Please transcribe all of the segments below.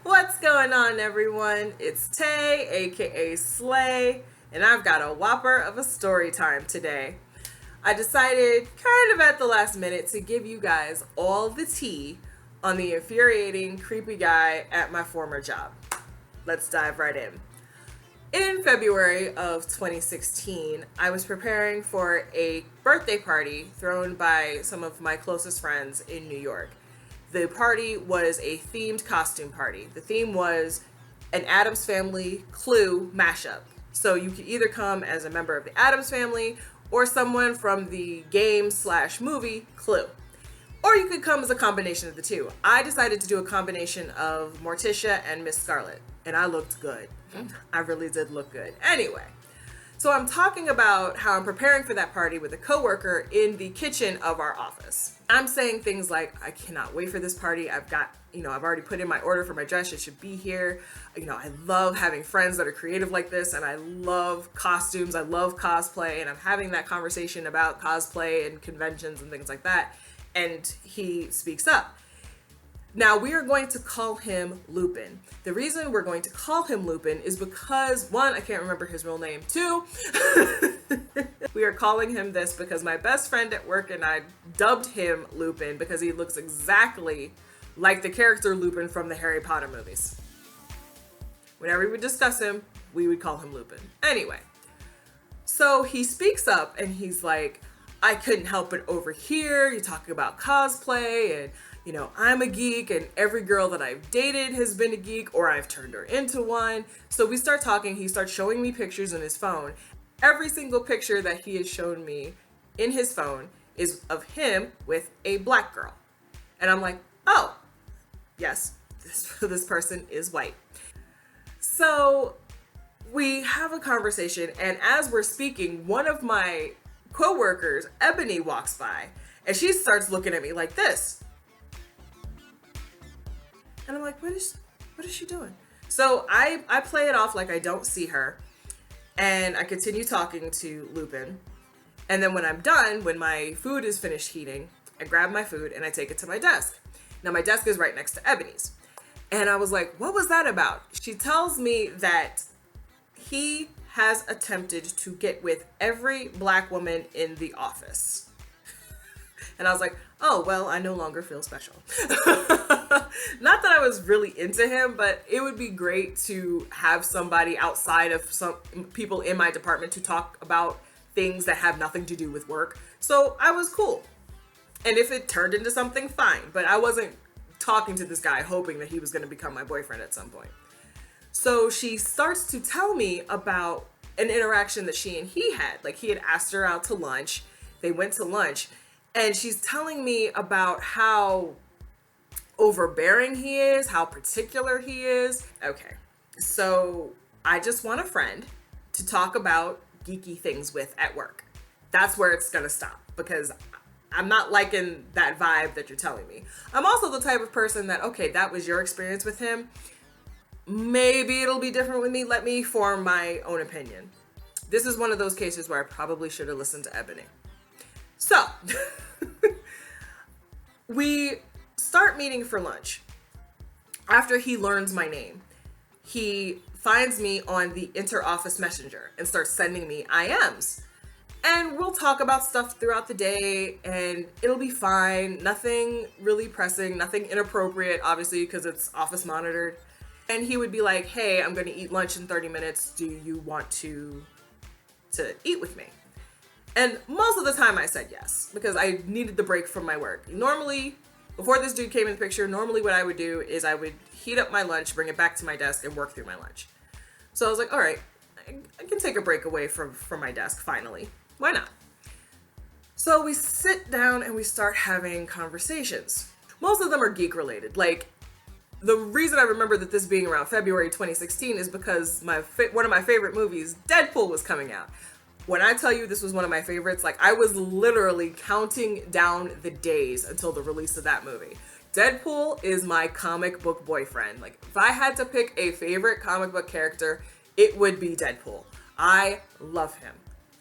What's going on, everyone? It's Tay, aka Slay, and I've got a whopper of a story time today. I decided, kind of at the last minute, to give you guys all the tea on the infuriating, creepy guy at my former job. Let's dive right in. In February of 2016, I was preparing for a birthday party thrown by some of my closest friends in New York. The party was a themed costume party. The theme was an Addams Family Clue mashup. So you could either come as a member of the Addams Family or someone from the game/movie Clue. Or you could come as a combination of the two. I decided to do a combination of Morticia and Miss Scarlet, and I looked good. I really did look good. Anyway, so I'm talking about how I'm preparing for that party with a coworker in the kitchen of our office. I'm saying things like, I cannot wait for this party. I've already put in my order for my dress. It should be here. I love having friends that are creative like this, and I love costumes. I love cosplay, and I'm having that conversation about cosplay and conventions and things like that. And he speaks up. Now, we are going to call him Lupin. The reason we're going to call him Lupin is because, one, I can't remember his real name. Two, we are calling him this because my best friend at work and I dubbed him Lupin because he looks exactly like the character Lupin from the Harry Potter movies. Whenever we would discuss him, we would call him Lupin. Anyway, so he speaks up and he's like, I couldn't help it over here. You're talking about cosplay and I'm a geek and every girl that I've dated has been a geek or I've turned her into one. So we start talking. He starts showing me pictures on his phone. Every single picture that he has shown me in his phone is of him with a black girl. And I'm like, oh, yes, this person is white. So we have a conversation, and as we're speaking, one of my coworkers, Evany, walks by and she starts looking at me like this. And I'm like, what is she doing? So I play it off like I don't see her. And I continue talking to Lupin. And then when I'm done, when my food is finished heating, I grab my food and I take it to my desk. Now my desk is right next to Ebony's. And I was like, what was that about? She tells me that he has attempted to get with every black woman in the office. And I was like, oh, well, I no longer feel special. Not that I was really into him, but it would be great to have somebody outside of some people in my department to talk about things that have nothing to do with work. So I was cool. And if it turned into something, fine. But I wasn't talking to this guy hoping that he was going to become my boyfriend at some point. So she starts to tell me about an interaction that she and he had. Like, he had asked her out to lunch. They went to lunch. And she's telling me about how overbearing he is, how particular he is. Okay, so I just want a friend to talk about geeky things with at work. That's where it's gonna stop because I'm not liking that vibe that you're telling me. I'm also the type of person that, okay, that was your experience with him. Maybe it'll be different with me. Let me form my own opinion. This is one of those cases where I probably should have listened to Ebony. So, we start meeting for lunch. After he learns my name, he finds me on the inter-office messenger and starts sending me IMs. And we'll talk about stuff throughout the day and it'll be fine. Nothing really pressing, nothing inappropriate, obviously, because it's office monitored. And he would be like, hey, I'm going to eat lunch in 30 minutes. Do you want to eat with me? And most of the time I said yes, because I needed the break from my work. Normally, before this dude came in the picture, normally what I would do is I would heat up my lunch, bring it back to my desk, and work through my lunch. So I was like, all right, I can take a break away from my desk, finally. Why not? So we sit down and we start having conversations. Most of them are geek-related. Like, the reason I remember that this being around February 2016 is because one of my favorite movies, Deadpool, was coming out. When I tell you this was one of my favorites, like, I was literally counting down the days until the release of that movie. Deadpool is my comic book boyfriend. Like, if I had to pick a favorite comic book character, it would be Deadpool. I love him.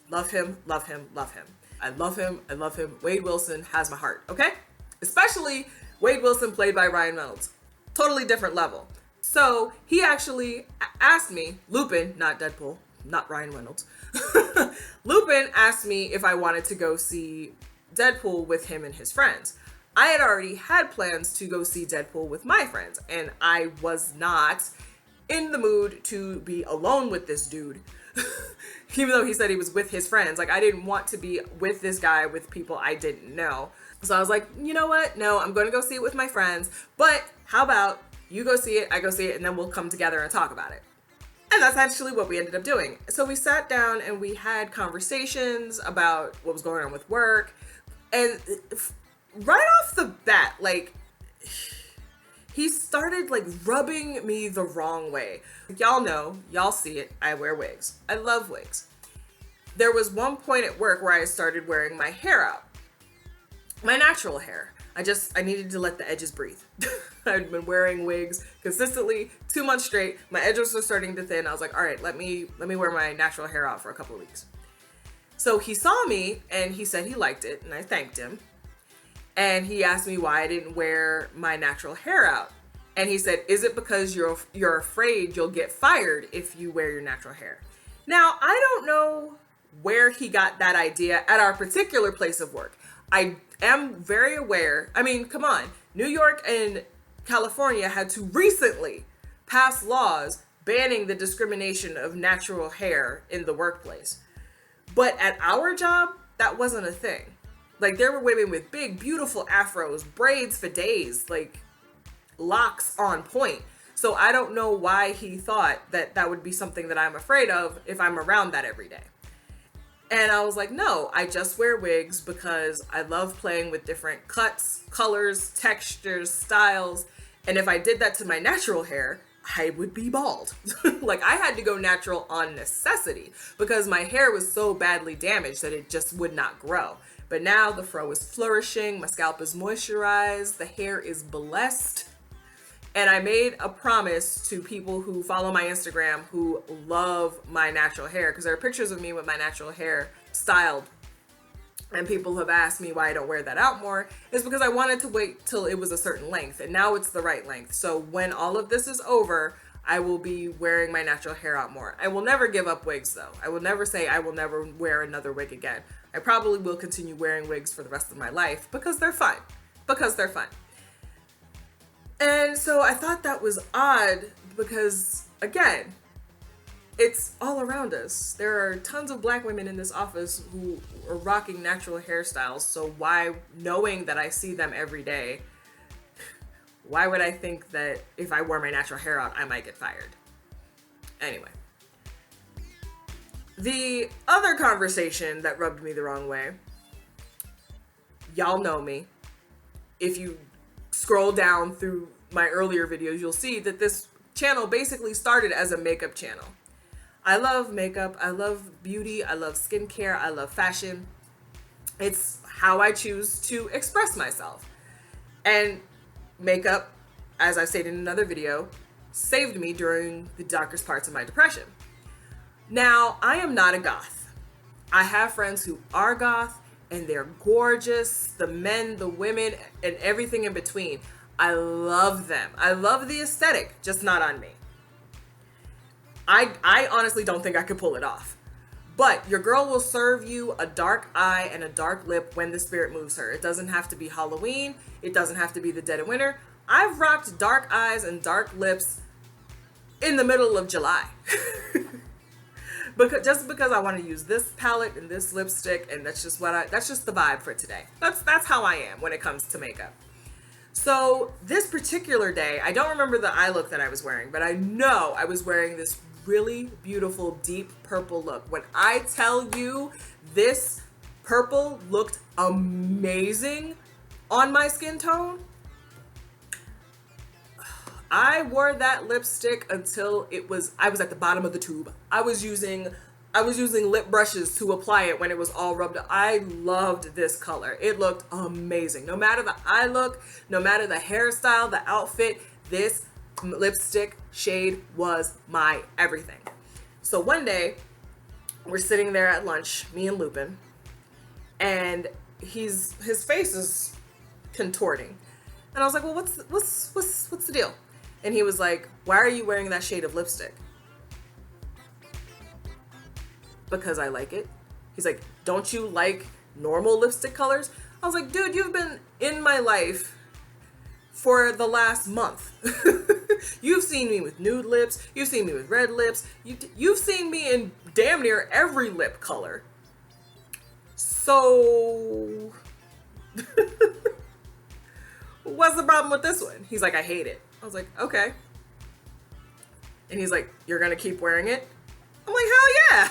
Love him, love him, love him. I love him, I love him. Wade Wilson has my heart, okay? Especially Wade Wilson played by Ryan Reynolds. Totally different level. So he actually asked me, Lupin, not Deadpool, not Ryan Reynolds. Lupin asked me if I wanted to go see Deadpool with him and his friends. I had already had plans to go see Deadpool with my friends, and I was not in the mood to be alone with this dude. Even though he said he was with his friends, like I didn't want to be with this guy with people I didn't know. So I was like, you know what? No, I'm going to go see it with my friends. But how about you go see it, I go see it, and then we'll come together and talk about it. And that's actually what we ended up doing. So we sat down and we had conversations about what was going on with work. And right off the bat, like, he started like rubbing me the wrong way. Y'all know, y'all see it, I wear wigs. I love wigs. There was one point at work where I started wearing my hair out. My natural hair. I needed to let the edges breathe. I'd been wearing wigs consistently 2 months straight. My edges were starting to thin. I was like, all right, let me wear my natural hair out for a couple of weeks. So he saw me and he said he liked it, and I thanked him. And he asked me why I didn't wear my natural hair out. And he said, is it because you're afraid you'll get fired if you wear your natural hair? Now, I don't know where he got that idea at our particular place of work. I am very aware. I mean, come on. New York and California had to recently pass laws banning the discrimination of natural hair in the workplace. But at our job, that wasn't a thing. Like, there were women with big, beautiful afros, braids for days, like locks on point. So I don't know why he thought that that would be something that I'm afraid of if I'm around that every day. And I was like, no, I just wear wigs because I love playing with different cuts, colors, textures, styles. And if I did that to my natural hair, I would be bald. Like, I had to go natural on necessity because my hair was so badly damaged that it just would not grow. But now the fro is flourishing, my scalp is moisturized, the hair is blessed. And I made a promise to people who follow my Instagram who love my natural hair, because there are pictures of me with my natural hair styled. And people have asked me why I don't wear that out more. It's because I wanted to wait till it was a certain length, and now it's the right length. So when all of this is over, I will be wearing my natural hair out more. I will never give up wigs though. I will never say I will never wear another wig again. I probably will continue wearing wigs for the rest of my life because they're fun. And so I thought that was odd because, again, it's all around us. There are tons of black women in this office who are rocking natural hairstyles. So why, knowing that I see them every day, why would I think that if I wore my natural hair out, I might get fired? Anyway. The other conversation that rubbed me the wrong way, y'all know me. If you scroll down through my earlier videos, you'll see that this channel basically started as a makeup channel. I love makeup, I love beauty, I love skincare, I love fashion. It's how I choose to express myself. And makeup, as I've stated in another video, saved me during the darkest parts of my depression. Now, I am not a goth. I have friends who are goth, and they're gorgeous, the men, the women, and everything in between. I love them. I love the aesthetic, just not on me. I honestly don't think I could pull it off. But your girl will serve you a dark eye and a dark lip when the spirit moves her. It doesn't have to be Halloween. It doesn't have to be the dead of winter. I've rocked dark eyes and dark lips in the middle of July. Just because I want to use this palette and this lipstick, and that's just the vibe for today. That's how I am when it comes to makeup. So this particular day, I don't remember the eye look that I was wearing, but I know I was wearing this really beautiful deep purple look. When I tell you this purple looked amazing on my skin tone, I wore that lipstick until I was at the bottom of the tube. I was using lip brushes to apply it when it was all rubbed up. I loved this color. It looked amazing. No matter the eye look, no matter the hairstyle, the outfit, this lipstick shade was my everything. So one day, we're sitting there at lunch, me and Lupin, and his face is contorting. And I was like, well, what's the deal? And he was like, why are you wearing that shade of lipstick? Because I like it. He's like, don't you like normal lipstick colors? I was like, dude, you've been in my life for the last month. You've seen me with nude lips. You've seen me with red lips. You've seen me in damn near every lip color. So what's the problem with this one? He's like, I hate it. I was like, okay. And he's like, you're gonna keep wearing it? I'm like, hell yeah.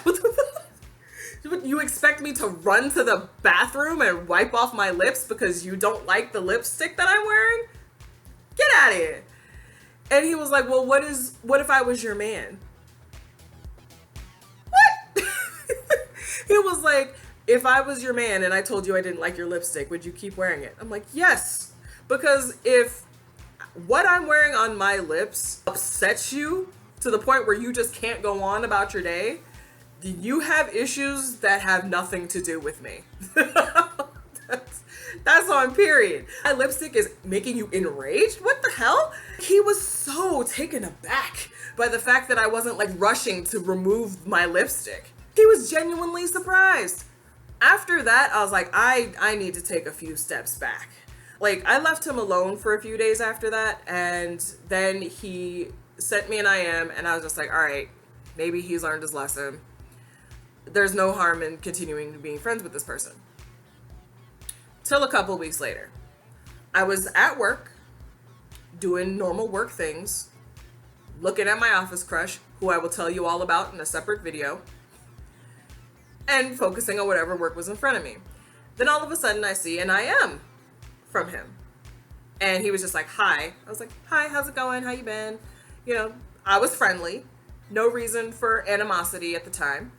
You expect me to run to the bathroom and wipe off my lips because you don't like the lipstick that I'm wearing? Get out of here. And he was like, well, what if I was your man? What? He was like, if I was your man and I told you I didn't like your lipstick, would you keep wearing it? I'm like, yes. Because if what I'm wearing on my lips upsets you to the point where you just can't go on about your day, you have issues that have nothing to do with me. That's on period. My lipstick is making you enraged? What the hell? He was so taken aback by the fact that I wasn't like rushing to remove my lipstick. He was genuinely surprised. After that, I was like, I need to take a few steps back. Like, I left him alone for a few days after that, and then he sent me an IM, and I was just like, all right, maybe he's learned his lesson. There's no harm in continuing to being friends with this person. Till a couple weeks later, I was at work, doing normal work things, looking at my office crush, who I will tell you all about in a separate video, and focusing on whatever work was in front of me. Then all of a sudden I see an IM from him. And he was just like, hi. I was like, hi, how's it going? How you been? You know, I was friendly. No reason for animosity at the time.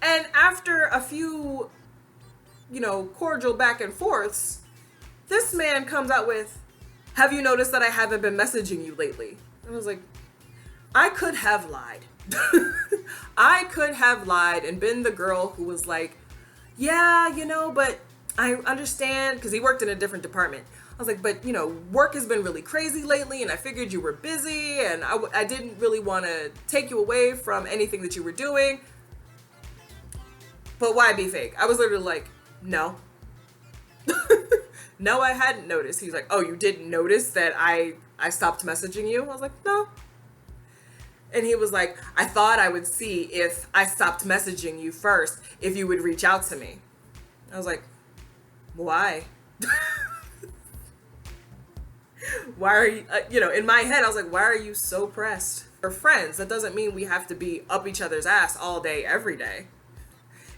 And after a few, cordial back and forths, this man comes out with, have you noticed that I haven't been messaging you lately? And I was like, I could have lied. I could have lied and been the girl who was like, yeah, but I understand, because he worked in a different department. I was like, but work has been really crazy lately, and I figured you were busy, and I didn't really want to take you away from anything that you were doing. But why be fake? I was literally like, no. No, I hadn't noticed. He's like, oh, you didn't notice that I stopped messaging you? I was like, no. And he was like, I thought I would see if I stopped messaging you first, if you would reach out to me. I was like, why? Why are you, in my head, I was like, why are you so pressed? We're friends. That doesn't mean we have to be up each other's ass all day, every day.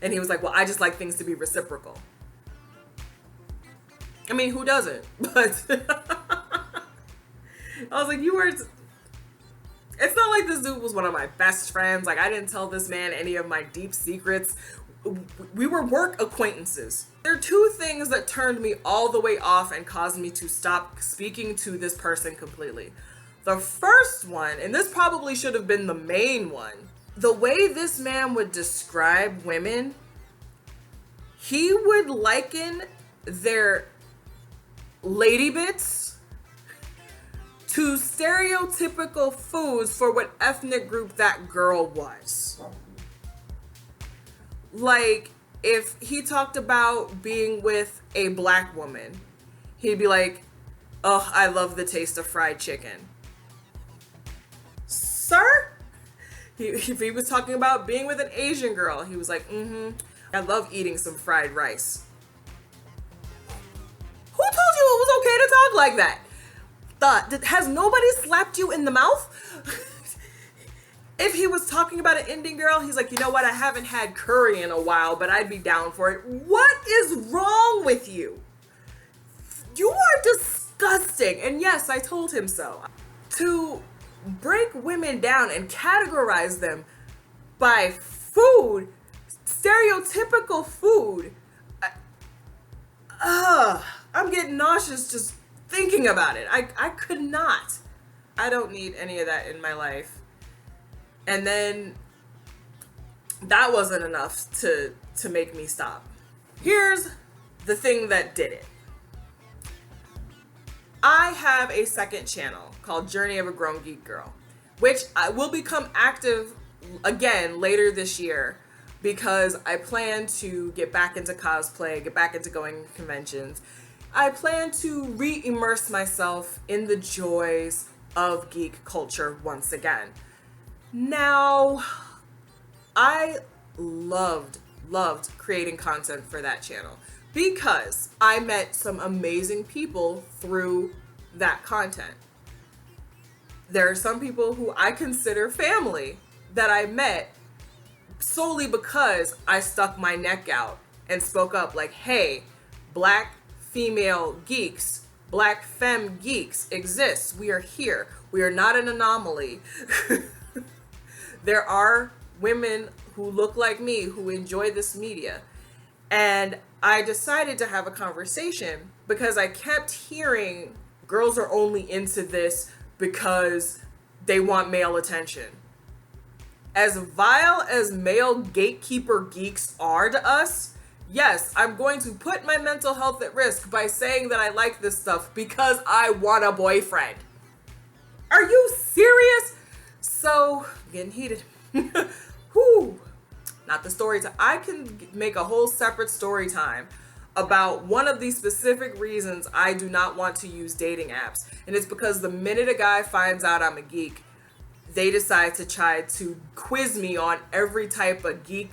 And he was like, well, I just like things to be reciprocal. I mean, who doesn't? But I was like, it's not like this dude was one of my best friends. Like, I didn't tell this man any of my deep secrets. We were work acquaintances. There are two things that turned me all the way off and caused me to stop speaking to this person completely. The first one, and this probably should have been the main one, the way this man would describe women, he would liken their lady bits to stereotypical foods for what ethnic group that girl was. Like, if he talked about being with a black woman, he'd be like, oh, I love the taste of fried chicken. Sir? If he was talking about being with an Asian girl, he was like, I love eating some fried rice. Who told you it was okay to talk like that? Has nobody slapped you in the mouth? If he was talking about an Indian girl, he's like, you know what? I haven't had curry in a while, but I'd be down for it. What is wrong with you? You are disgusting. And yes, I told him so. To break women down and categorize them by food, stereotypical food, I'm getting nauseous just thinking about it. I could not. I don't need any of that in my life. And then that wasn't enough to make me stop. Here's the thing that did it. I have a second channel called Journey of a Grown Geek Girl, which I will become active again later this year because I plan to get back into cosplay, get back into going to conventions. I plan to re-immerse myself in the joys of geek culture once again. Now, I loved creating content for that channel because I met some amazing people through that content. There are some people who I consider family that I met solely because I stuck my neck out and spoke up like, hey, black female geeks, black femme geeks exist. We are here. We are not an anomaly. There are women who look like me who enjoy this media. And I decided to have a conversation because I kept hearing girls are only into this because they want male attention. As vile as male gatekeeper geeks are to us, yes, I'm going to put my mental health at risk by saying that I like this stuff because I want a boyfriend. Are you serious? So, getting heated. Whew. Not the story time. I can make a whole separate story time about one of these specific reasons I do not want to use dating apps. And it's because the minute a guy finds out I'm a geek, they decide to try to quiz me on every type of geek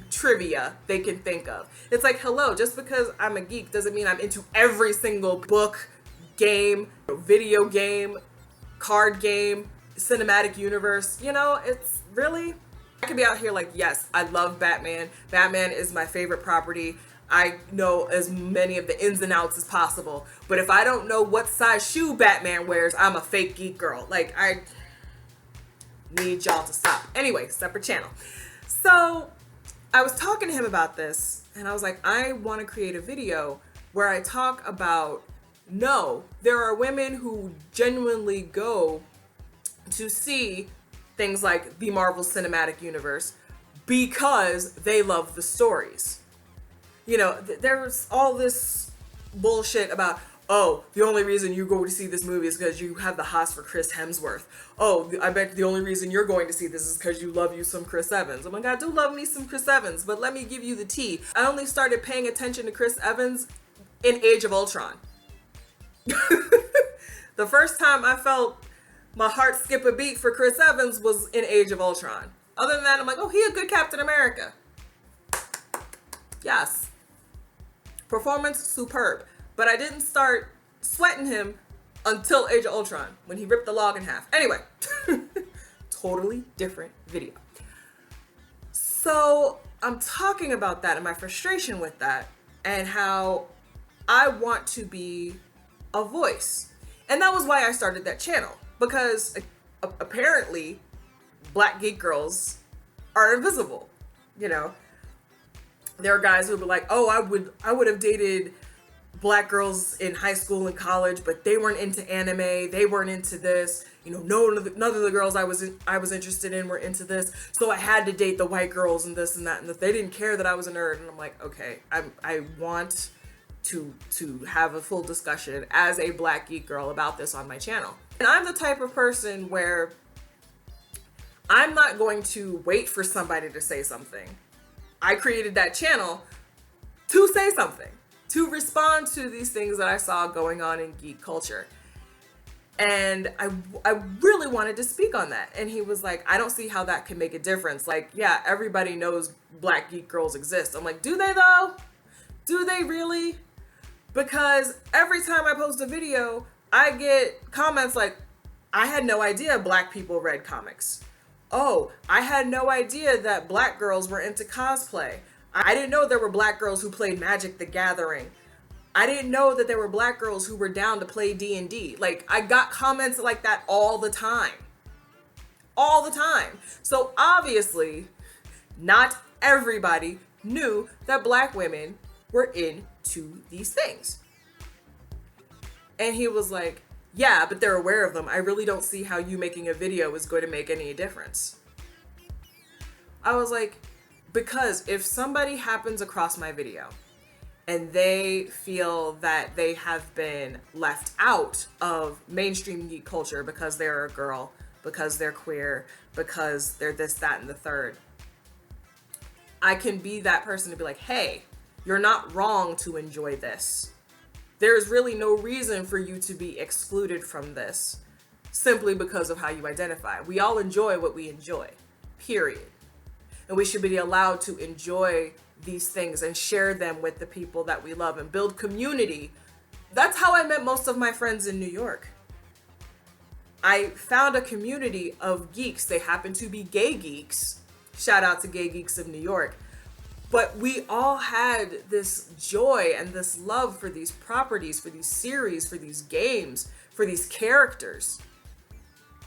trivia they can think of. It's like, hello, just because I'm a geek doesn't mean I'm into every single book, game, video game, card game, cinematic universe. You know, it's really... I could be out here like, yes, I love Batman. Batman is my favorite property. I know as many of the ins and outs as possible. But if I don't know what size shoe Batman wears, I'm a fake geek girl. Like, I need y'all to stop. Anyway, separate channel. So I was talking to him about this, and I was like, I want to create a video where I talk about, no, there are women who genuinely go to see things like the Marvel Cinematic Universe because they love the stories. You know, there's all this bullshit about, oh, the only reason you go to see this movie is because you have the hots for Chris Hemsworth. Oh, I bet the only reason you're going to see this is because you love you some Chris Evans. Oh my God, I do love me some Chris Evans, but let me give you the tea. I only started paying attention to Chris Evans in Age of Ultron. The first time I felt my heart skip a beat for Chris Evans was in Age of Ultron. Other than that, I'm like, oh, he a good Captain America. Yes. Performance superb. But I didn't start sweating him until Age of Ultron, when he ripped the log in half. Anyway, totally different video. So I'm talking about that and my frustration with that and how I want to be a voice. And that was why I started that channel. Because apparently black geek girls are invisible. You know, there are guys who would be like, oh, I would have dated black girls in high school and college, but they weren't into anime. They weren't into this. You know, none of the girls I was interested in were into this. So I had to date the white girls and this and that. And they didn't care that I was a nerd. And I'm like, okay, I want to have a full discussion as a black geek girl about this on my channel. And I'm the type of person where I'm not going to wait for somebody to say something. I created that channel to say something, to respond to these things that I saw going on in geek culture. And I really wanted to speak on that. And he was like, I don't see how that can make a difference. Like, yeah, everybody knows black geek girls exist. I'm like, do they though? Do they really? Because every time I post a video, I get comments like, I had no idea black people read comics. Oh, I had no idea that black girls were into cosplay. I didn't know there were black girls who played Magic the Gathering. I didn't know that there were black girls who were down to play D&D. Like, I got comments like that all the time. All the time. So obviously, not everybody knew that black women were into these things. And he was like, yeah, but they're aware of them. I really don't see how you making a video is going to make any difference. I was like, because if somebody happens across my video and they feel that they have been left out of mainstream geek culture because they're a girl, because they're queer, because they're this, that, and the third. I can be that person to be like, hey, you're not wrong to enjoy this. There's really no reason for you to be excluded from this simply because of how you identify. We all enjoy what we enjoy, period. And we should be allowed to enjoy these things and share them with the people that we love and build community. That's how I met most of my friends in New York. I found a community of geeks. They happen to be gay geeks. Shout out to Gay Geeks of New York. But we all had this joy and this love for these properties, for these series, for these games, for these characters.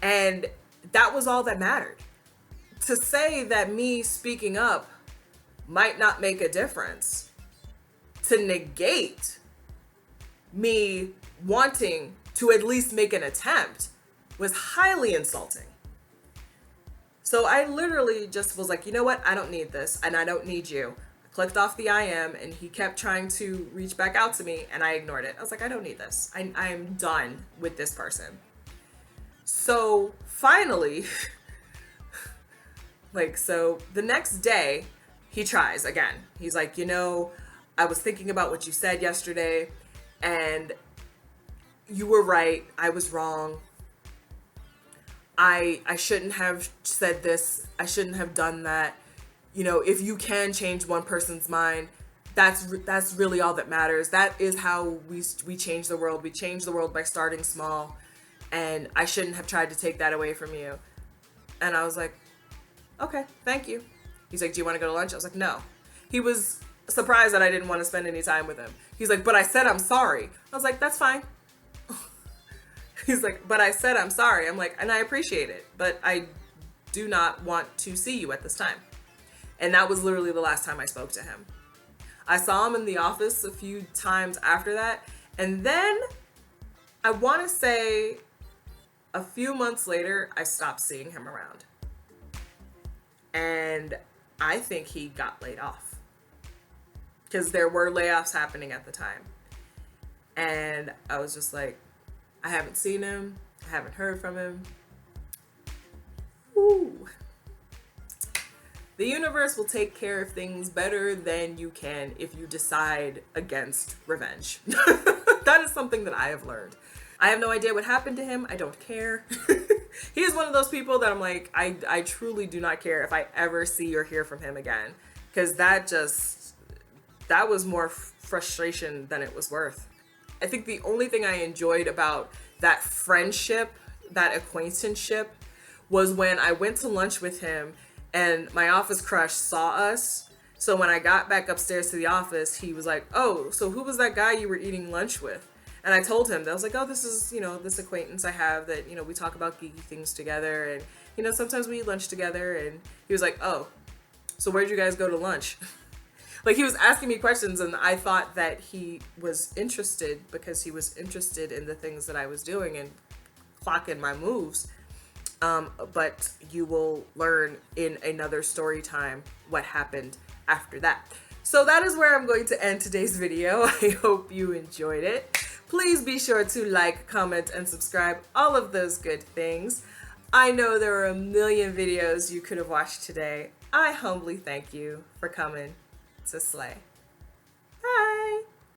And that was all that mattered. To say that me speaking up might not make a difference, to negate me wanting to at least make an attempt, was highly insulting. So I literally just was like, you know what? I don't need this, and I don't need you. I clicked off the I am, and he kept trying to reach back out to me, and I ignored it. I was like, I don't need this. I'm done with this person. So finally, so the next day, he tries again. He's like, you know, I was thinking about what you said yesterday, and you were right. I was wrong. I shouldn't have said this. I shouldn't have done that. You know, if you can change one person's mind, that's really all that matters. That is how we change the world. We change the world by starting small, and I shouldn't have tried to take that away from you. And I was like, okay, thank you. He's like, do you want to go to lunch? I was like, no. He was surprised that I didn't want to spend any time with him. He's like, but I said I'm sorry. I was like, that's fine. He's like, but I said I'm sorry. I'm like, and I appreciate it, but I do not want to see you at this time. And that was literally the last time I spoke to him. I saw him in the office a few times after that. And then I want to say a few months later, I stopped seeing him around. And I think he got laid off because there were layoffs happening at the time. And I was just like, I haven't seen him. I haven't heard from him. Ooh. The universe will take care of things better than you can if you decide against revenge. That is something that I have learned. I have no idea what happened to him. I don't care. He is one of those people that I'm like, I truly do not care if I ever see or hear from him again. Because that was more frustration than it was worth. I think the only thing I enjoyed about that friendship, that acquaintanceship, was when I went to lunch with him and my office crush saw us. So when I got back upstairs to the office, he was like, oh, so who was that guy you were eating lunch with? And I told him, I was like, oh, this is, this acquaintance I have that, we talk about geeky things together. And, sometimes we eat lunch together. And he was like, oh, so where'd you guys go to lunch? Like, he was asking me questions, and I thought that he was interested because he was interested in the things that I was doing and clocking my moves. But you will learn in another story time what happened after that. So that is where I'm going to end today's video. I hope you enjoyed it. Please be sure to like, comment, and subscribe. All of those good things. I know there are a million videos you could have watched today. I humbly thank you for coming to slay.